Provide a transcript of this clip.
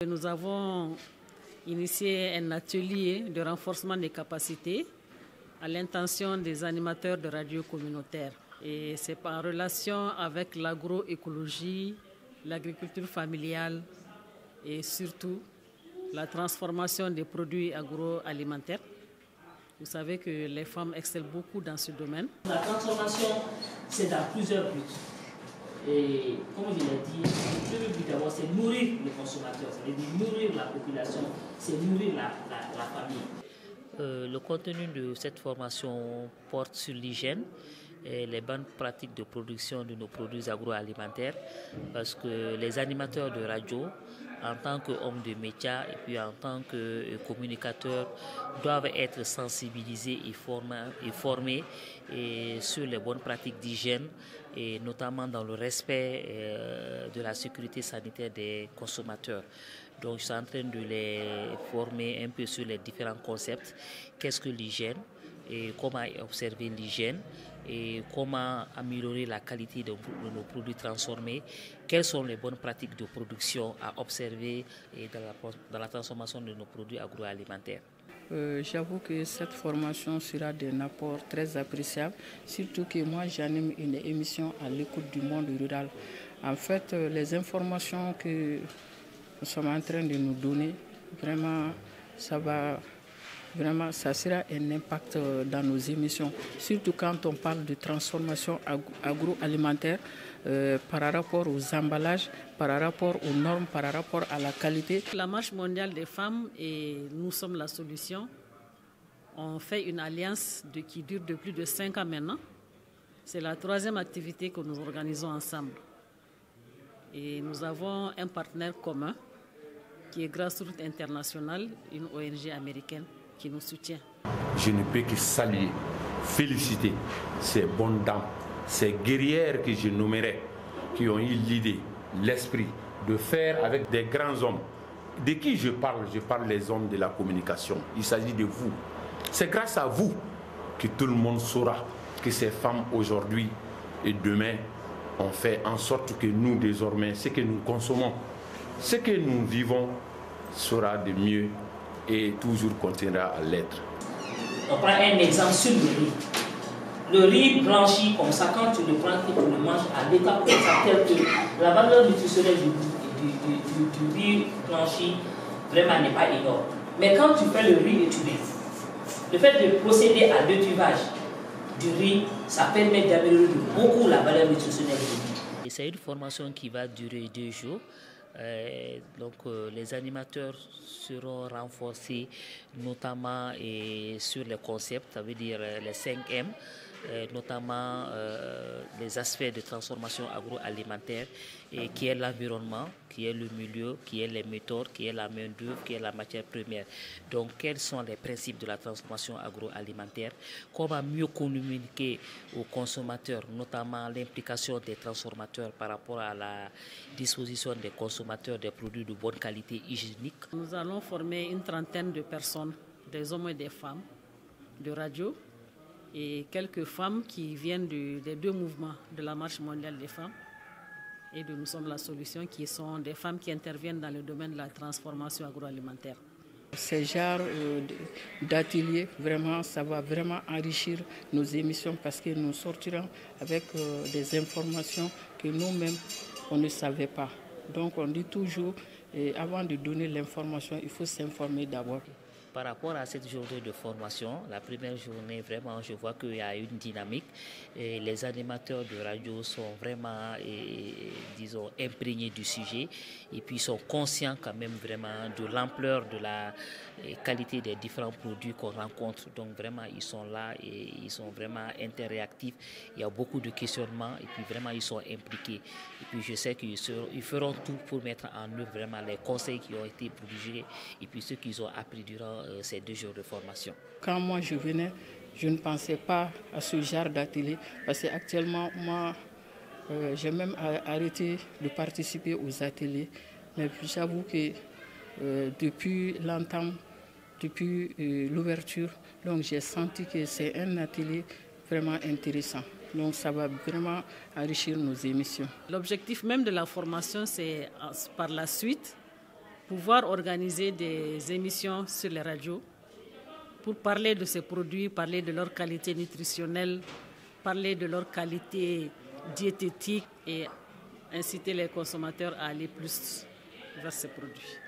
Nous avons initié un atelier de renforcement des capacités à l'intention des animateurs de radio communautaires. Et c'est en relation avec l'agroécologie, l'agriculture familiale et surtout la transformation des produits agroalimentaires. Vous savez que les femmes excellent beaucoup dans ce domaine. La transformation, c'est dans plusieurs buts. Et comme je l'ai dit, le premier but d'abord, c'est nourrir le consommateur, c'est-à-dire nourrir la population, c'est nourrir la famille. Le contenu de cette formation porte sur l'hygiène et les bonnes pratiques de production de nos produits agroalimentaires, parce que les animateurs de radio, en tant qu'hommes de métier et puis en tant que communicateurs, doivent être sensibilisés et formés sur les bonnes pratiques d'hygiène, et notamment dans le respect de la sécurité sanitaire des consommateurs. Donc je suis en train de les former un peu sur les différents concepts. Qu'est-ce que l'hygiène et comment observer l'hygiène et comment améliorer la qualité de nos produits transformés. Quelles sont les bonnes pratiques de production à observer et dans la transformation de nos produits agroalimentaires. J'avoue que cette formation sera d'un apport très appréciable, surtout que moi j'anime une émission à l'écoute du monde rural. En fait, les informations que nous sommes en train de nous donner, vraiment, ça sera un impact dans nos émissions, surtout quand on parle de transformation agroalimentaire par rapport aux emballages, par rapport aux normes, par rapport à la qualité. La Marche mondiale des femmes et nous sommes la solution. On fait une alliance qui dure de plus de 5 ans maintenant. C'est la 3e activité que nous organisons ensemble. Et nous avons un partenaire commun qui est Grassroots International, une ONG américaine qui nous soutient. Je ne peux que saluer, féliciter ces bonnes dames, ces guerrières que je nommerai, qui ont eu l'idée, l'esprit de faire avec des grands hommes. De qui je parle des hommes de la communication. Il s'agit de vous. C'est grâce à vous que tout le monde saura que ces femmes aujourd'hui et demain ont fait en sorte que nous désormais, ce que nous consommons, ce que nous vivons sera de mieux et toujours continuera à l'être. On prend un exemple sur le riz. Le riz blanchi comme ça, quand tu le prends et tu le manges à l'état comme ça, tel que la valeur nutritionnelle du riz blanchi vraiment n'est pas énorme. Mais quand tu fais le riz étubé, le fait de procéder à l'étuvage du riz, ça permet d'améliorer beaucoup la valeur nutritionnelle du riz. C'est une formation qui va durer 2 jours. Les animateurs seront renforcés notamment sur les concepts, ça veut dire les 5M, notamment les aspects de transformation agroalimentaire, et qui est l'environnement, qui est le milieu, qui est les méthodes, qui est la main-d'œuvre, qui est la matière première. Donc, quels sont les principes de la transformation agroalimentaire? Comment mieux communiquer aux consommateurs, notamment l'implication des transformateurs par rapport à la disposition des consommateurs des produits de bonne qualité hygiénique. Nous allons former une trentaine de personnes, des hommes et des femmes de radio, et quelques femmes qui viennent des 2 mouvements de la Marche mondiale des femmes et de Nous sommes la solution, qui sont des femmes qui interviennent dans le domaine de la transformation agroalimentaire. Ces genres d'ateliers, vraiment, ça va vraiment enrichir nos émissions, parce que nous sortirons avec des informations que nous-mêmes, on ne savait pas. Donc on dit toujours, avant de donner l'information, il faut s'informer d'abord. Par rapport à cette journée de formation, la première journée, vraiment, je vois qu'il y a une dynamique. Et les animateurs de radio sont vraiment, disons, imprégnés du sujet, et puis sont conscients quand même vraiment de l'ampleur de la qualité des différents produits qu'on rencontre. Donc vraiment, ils sont là et ils sont vraiment interréactifs. Il y a beaucoup de questionnements et puis vraiment, ils sont impliqués. Et puis je sais qu'ils feront tout pour mettre en œuvre vraiment les conseils qui ont été prodigés et puis ceux qu'ils ont appris durant ces 2 jours de formation. Quand moi je venais, je ne pensais pas à ce genre d'atelier, parce qu'actuellement, moi, j'ai même arrêté de participer aux ateliers. Mais j'avoue que depuis l'entame, depuis l'ouverture, donc j'ai senti que c'est un atelier vraiment intéressant. Donc ça va vraiment enrichir nos émissions. L'objectif même de la formation, c'est par la suite pouvoir organiser des émissions sur les radios pour parler de ces produits, parler de leur qualité nutritionnelle, parler de leur qualité diététique et inciter les consommateurs à aller plus vers ces produits.